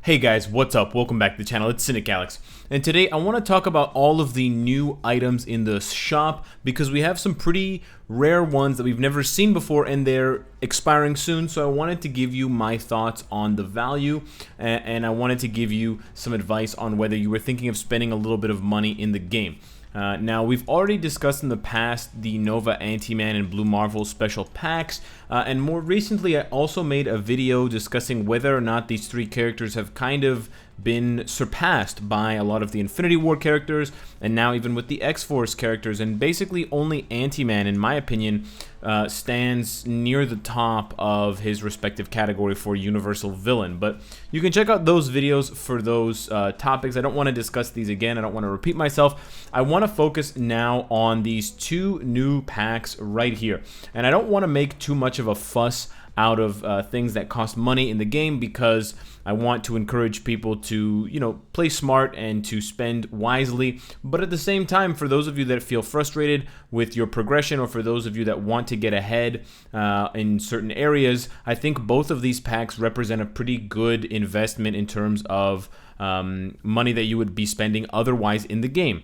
Hey guys, what's up? Welcome back to the channel. It's Cynicalex. And today I want to talk about all of the new items in the shop because we have some pretty rare ones that we've never seen before and they're expiring soon. So I wanted to give you my thoughts on the value and I wanted to give you some advice on whether you were thinking of spending a little bit of money in the game. Now, we've already discussed in the past the Nova Ant-Man and Blue Marvel special packs, and more recently I also made a video discussing whether or not these three characters have kind of been surpassed by a lot of the Infinity War characters, and now even with the X-Force characters, and basically only Ant-Man, in my opinion, stands near the top of his respective category for Universal Villain. But you can check out those videos for those topics. I don't want to discuss these again. I don't want to repeat myself. I want to focus now on these two new packs right here. And I don't want to make too much of a fuss out of things that cost money in the game because I want to encourage people to, play smart and to spend wisely. But at the same time, for those of you that feel frustrated with your progression or for those of you that want to get ahead in certain areas, I think both of these packs represent a pretty good investment in terms of money that you would be spending otherwise in the game.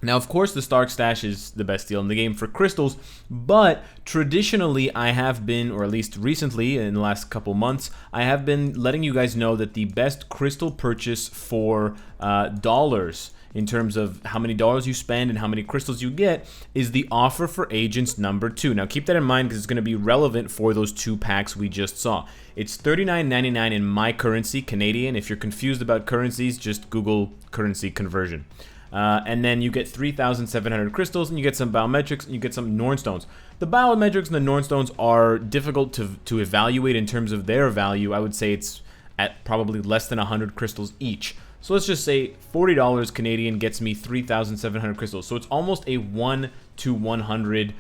Now, of course, the Stark Stash is the best deal in the game for crystals, but traditionally I have been, or at least recently in the last couple months, I have been letting you guys know that the best crystal purchase for dollars in terms of how many dollars you spend and how many crystals you get is the offer for agents number 2. Now keep that in mind because it's going to be relevant for those two packs we just saw. It's $39.99 in my currency, Canadian. If you're confused about currencies, just Google currency conversion. And then you get 3,700 crystals, and you get some biometrics, and you get some Norn Stones. The biometrics and the Norn Stones are difficult to evaluate in terms of their value. I would say it's at probably less than 100 crystals each. So let's just say $40 Canadian gets me 3,700 crystals. So it's almost a 1 to 100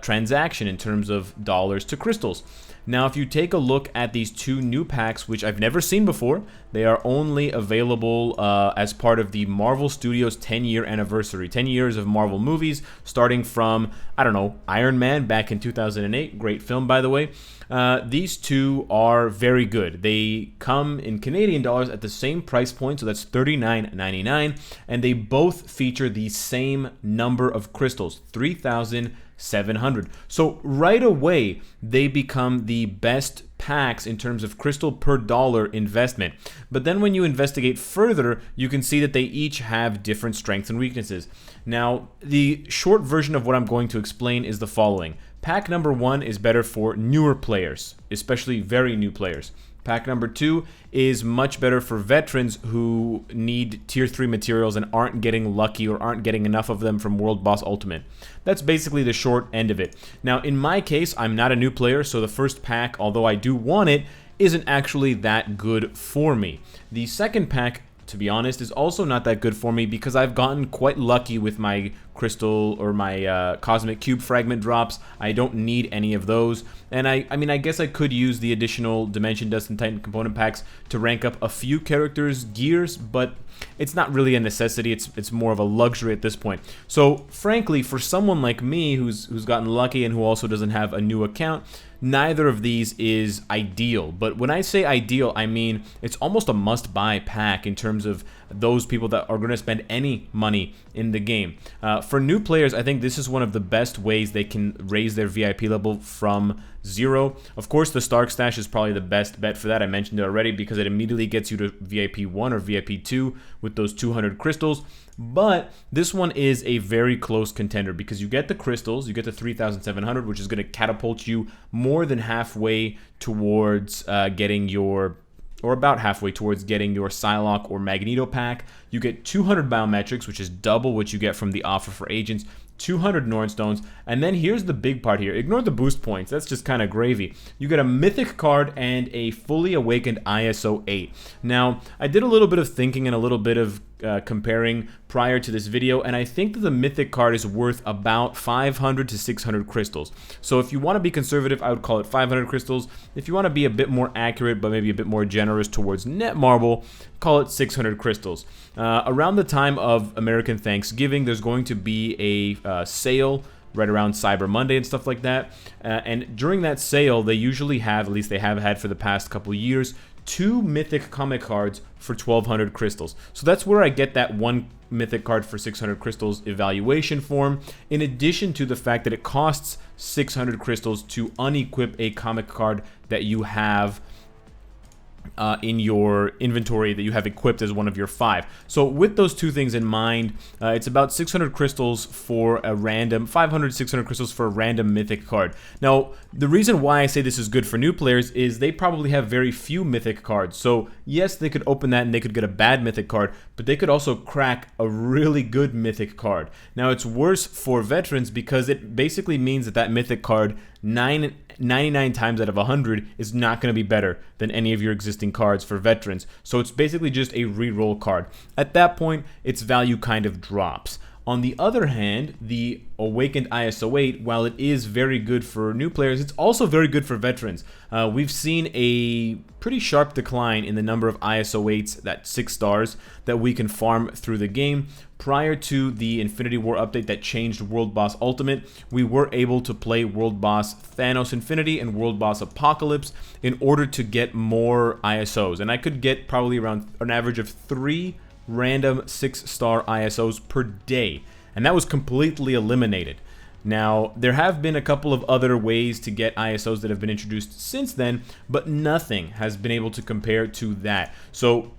transaction in terms of dollars to crystals. Now, if you take a look at these two new packs, which I've never seen before, they are only available as part of the Marvel Studios 10-year anniversary. 10 years of Marvel movies, starting from, Iron Man back in 2008. Great film, by the way. These two are very good. They come in Canadian dollars at the same price point, so that's $39.99, and they both feature the same number of crystals, 3,700. So right away, they become the best packs in terms of crystal per dollar investment. But then when you investigate further, you can see that they each have different strengths and weaknesses. Now, the short version of what I'm going to explain is the following. Pack number 1 is better for newer players, especially very new players. Pack number 2 is much better for veterans who need tier 3 materials and aren't getting lucky or aren't getting enough of them from World Boss Ultimate. That's basically the short end of it. Now, in my case, I'm not a new player, so the first pack, although I do want it, isn't actually that good for me. The second pack, to be honest, is also not that good for me because I've gotten quite lucky with my crystal or my cosmic cube fragment drops. I don't need any of those, and I guess I could use the additional Dimension Dust and Titan component packs to rank up a few characters' gears, but it's not really a necessity. It's more of a luxury at this point. So frankly, for someone like me who's gotten lucky and who also doesn't have a new account, neither of these is ideal. But when I say ideal, I mean it's almost a must-buy pack in terms of those people that are going to spend any money in the game. For new players, I think this is one of the best ways they can raise their VIP level from 0. Of course, the Stark Stash is probably the best bet for that. I mentioned it already because it immediately gets you to VIP 1 or VIP 2 with those 200 crystals. But this one is a very close contender because you get the crystals, you get the 3,700, which is going to catapult you more than halfway towards getting your, or about halfway towards getting your Psylocke or Magneto pack. You get 200 biometrics, which is double what you get from the offer for agents, 200 Norn Stones, and then here's the big part here. Ignore the boost points, that's just kind of gravy. You get a mythic card and a fully awakened ISO 8. Now, I did a little bit of thinking and a little bit of comparing prior to this video, and I think that the mythic card is worth about 500 to 600 crystals. So if you want to be conservative, I would call it 500 crystals. If you want to be a bit more accurate but maybe a bit more generous towards Netmarble, call it 600 crystals. Around the time of American Thanksgiving, there's going to be a sale right around Cyber Monday and stuff like that. And during that sale, they usually have, at least they have had for the past couple years, 2 mythic comic cards for 1,200 crystals. So that's where I get that 1 mythic card for 600 crystals evaluation form, in addition to the fact that it costs 600 crystals to unequip a comic card that you have in your inventory that you have equipped as one of your 5. So with those two things in mind, it's about 600 crystals for a random, 500, 600 crystals for a random mythic card. Now, the reason why I say this is good for new players is they probably have very few mythic cards. So yes, they could open that and they could get a bad mythic card, but they could also crack a really good mythic card. Now, it's worse for veterans because it basically means that that mythic card 99 times out of 100 is not going to be better than any of your existing cards for veterans. So it's basically just a reroll card. At that point, its value kind of drops. On the other hand, the Awakened ISO 8, while it is very good for new players, it's also very good for veterans. We've seen a pretty sharp decline in the number of ISO 8s, that 6 stars, that we can farm through the game. Prior to the Infinity War update that changed World Boss Ultimate, we were able to play World Boss Thanos Infinity and World Boss Apocalypse in order to get more ISOs. And I could get probably around an average of 3 random 6-star ISOs per day, and that was completely eliminated. Now, there have been a couple of other ways to get ISOs that have been introduced since then, but nothing has been able to compare to that. So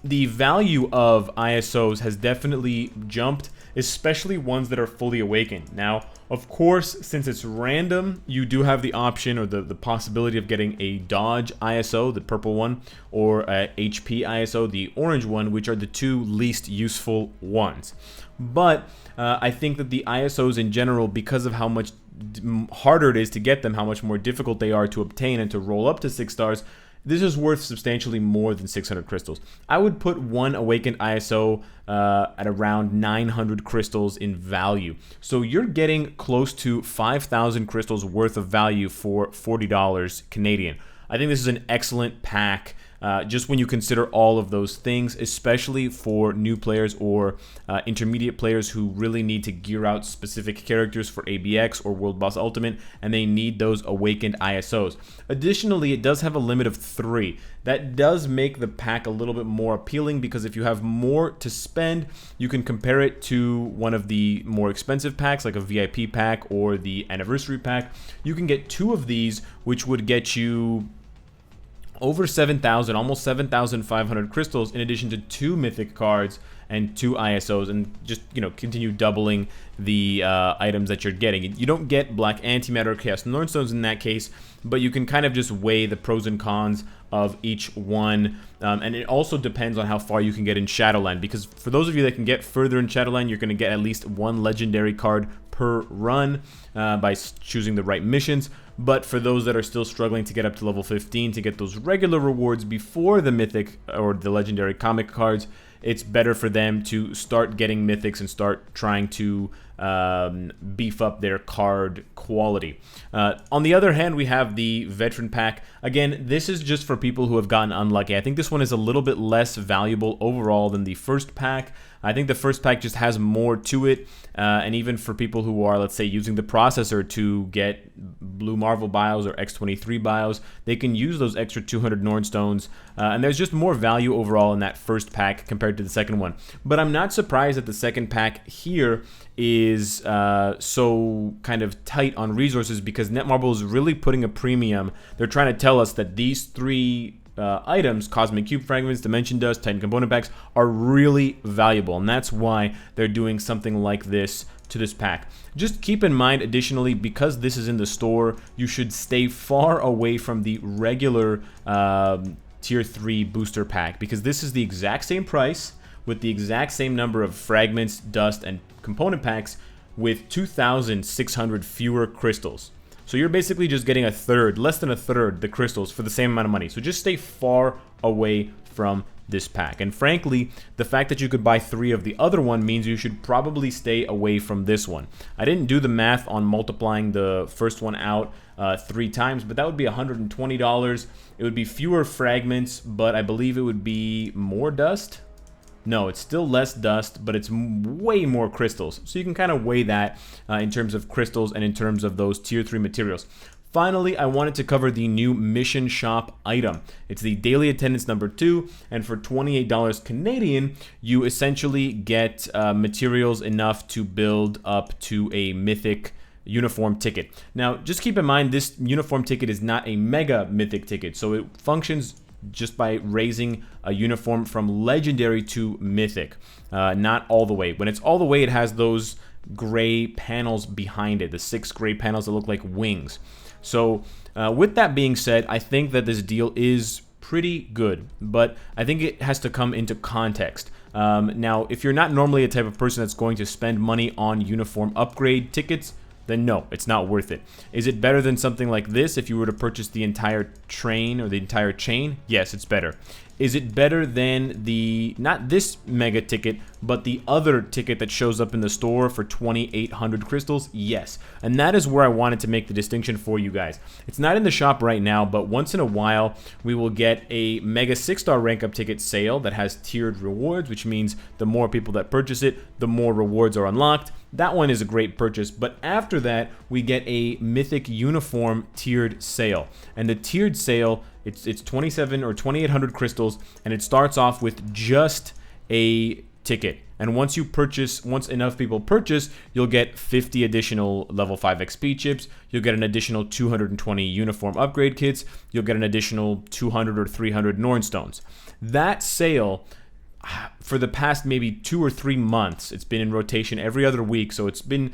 the value of ISOs has definitely jumped, especially ones that are fully awakened. Now, of course, since it's random, you do have the option or the possibility of getting a Dodge ISO, the purple one, or a HP ISO, the orange one, which are the 2 least useful ones. But I think that the ISOs in general, because of how much harder it is to get them, how much more difficult they are to obtain and to roll up to 6 stars, this is worth substantially more than 600 crystals. I would put one Awakened ISO at around 900 crystals in value. So you're getting close to 5,000 crystals worth of value for $40 Canadian. I think this is an excellent pack. Just when you consider all of those things, especially for new players or intermediate players who really need to gear out specific characters for ABX or World Boss Ultimate, and they need those Awakened ISOs. Additionally, it does have a limit of 3. That does make the pack a little bit more appealing because if you have more to spend, you can compare it to one of the more expensive packs like a VIP pack or the Anniversary pack. You can get 2 of these, which would get you over 7,000, almost 7,500 crystals, in addition to 2 mythic cards and 2 ISOs, and just, you know, continue doubling the items that you're getting. You don't get Black Antimatter or Chaos Nornstones in that case, but you can kind of just weigh the pros and cons of each one, and it also depends on how far you can get in Shadowland, because for those of you that can get further in Shadowland, you're going to get at least 1 legendary card per run by choosing the right missions. But for those that are still struggling to get up to level 15 to get those regular rewards before the mythic or the legendary comic cards, it's better for them to start getting mythics and start trying to beef up their card quality. On the other hand, we have the veteran pack. Again, this is just for people who have gotten unlucky. I think this one is a little bit less valuable overall than the first pack. I think the first pack just has more to it, and even for people who are, let's say, using the processor to get Blue Marvel bios or X23 bios, they can use those extra 200 Nornstones, and there's just more value overall in that first pack compared to the second one. But I'm not surprised that the second pack here is so kind of tight on resources, because Netmarble is really putting a premium. They're trying to tell us that these 3 items, Cosmic Cube Fragments, Dimension Dust, Titan Component Packs, are really valuable, and that's why they're doing something like this to this pack. Just keep in mind, additionally, because this is in the store, you should stay far away from the regular Tier 3 booster pack, because this is the exact same price with the exact same number of fragments, dust, and component packs with 2,600 fewer crystals. So you're basically just getting a third, less than a third, the crystals for the same amount of money. So just stay far away from this pack. And frankly, the fact that you could buy 3 of the other one means you should probably stay away from this one. I didn't do the math on multiplying the first one out 3 times, but that would be $120. It would be fewer fragments, but I believe it would be more dust. No, it's still less dust, but it's way more crystals. So you can kind of weigh that in terms of crystals and in terms of those tier 3 materials. Finally, I wanted to cover the new Mission Shop item. It's the Daily Attendance number 2, and for $28 Canadian, you essentially get materials enough to build up to a mythic uniform ticket. Now, just keep in mind, this uniform ticket is not a mega mythic ticket, so it functions just by raising a uniform from legendary to mythic, not all the way. When it's all the way, it has those gray panels behind it, the 6 gray panels that look like wings. So with that being said, I think that this deal is pretty good, but I think it has to come into context. Now, if you're not normally a type of person that's going to spend money on uniform upgrade tickets, then no, it's not worth it. Is it better than something like this if you were to purchase the entire train or the entire chain? Yes, it's better. Is it better than the, not this mega ticket, but the other ticket that shows up in the store for 2,800 crystals? Yes. And that is where I wanted to make the distinction for you guys. It's not in the shop right now, but once in a while, we will get a mega 6-star rank up ticket sale that has tiered rewards, which means the more people that purchase it, the more rewards are unlocked. That one is a great purchase, but after that, we get a mythic uniform tiered sale. And the tiered sale, it's 27 or 2,800 crystals, and it starts off with just a ticket. And once enough people purchase, you'll get 50 additional level 5 XP chips, you'll get an additional 220 uniform upgrade kits, you'll get an additional 200 or 300 Norn stones. That sale, for the past maybe 2 or 3 months, it's been in rotation every other week, so it's been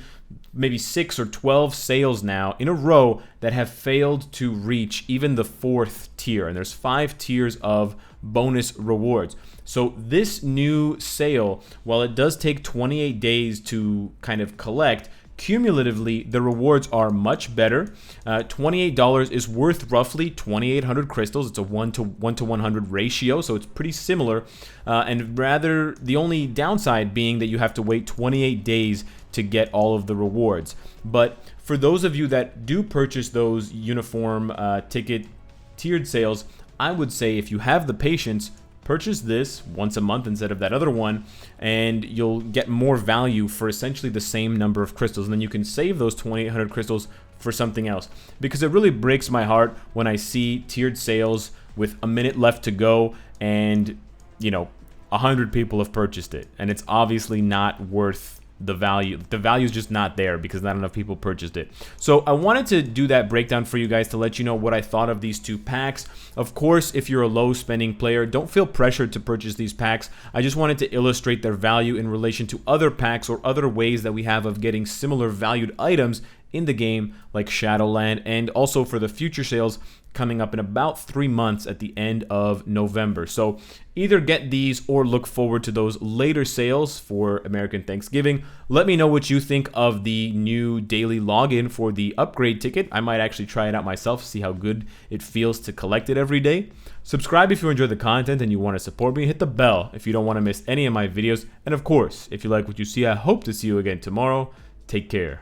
maybe 6 or 12 sales now in a row that have failed to reach even the 4th tier, and there's 5 tiers of bonus rewards. So this new sale, while it does take 28 days to kind of collect, cumulatively, the rewards are much better. $28 is worth roughly 2,800 crystals. It's a 1 to 100 ratio, so it's pretty similar. And rather, the only downside being that you have to wait 28 days to get all of the rewards. But for those of you that do purchase those uniform ticket tiered sales, I would say if you have the patience, purchase this once a month instead of that other one, and you'll get more value for essentially the same number of crystals, and then you can save those 2,800 crystals for something else. Because it really breaks my heart when I see tiered sales with a minute left to go and, you know, 100 people have purchased it, and it's obviously not worth the value. The value is just not there because not enough people purchased it. So I wanted to do that breakdown for you guys to let you know what I thought of these 2 packs. Of course, if you're a low spending player, don't feel pressured to purchase these packs. I just wanted to illustrate their value in relation to other packs or other ways that we have of getting similar valued items in the game, like Shadowland, and also for the future sales coming up in about 3 months at the end of November. So either get these or look forward to those later sales for American Thanksgiving. Let me know what you think of the new daily login for the upgrade ticket. I might actually try it out myself, see how good it feels to collect it every day. Subscribe if you enjoy the content and you want to support me. Hit the bell if you don't want to miss any of my videos. And of course, if you like what you see, I hope to see you again tomorrow. Take care.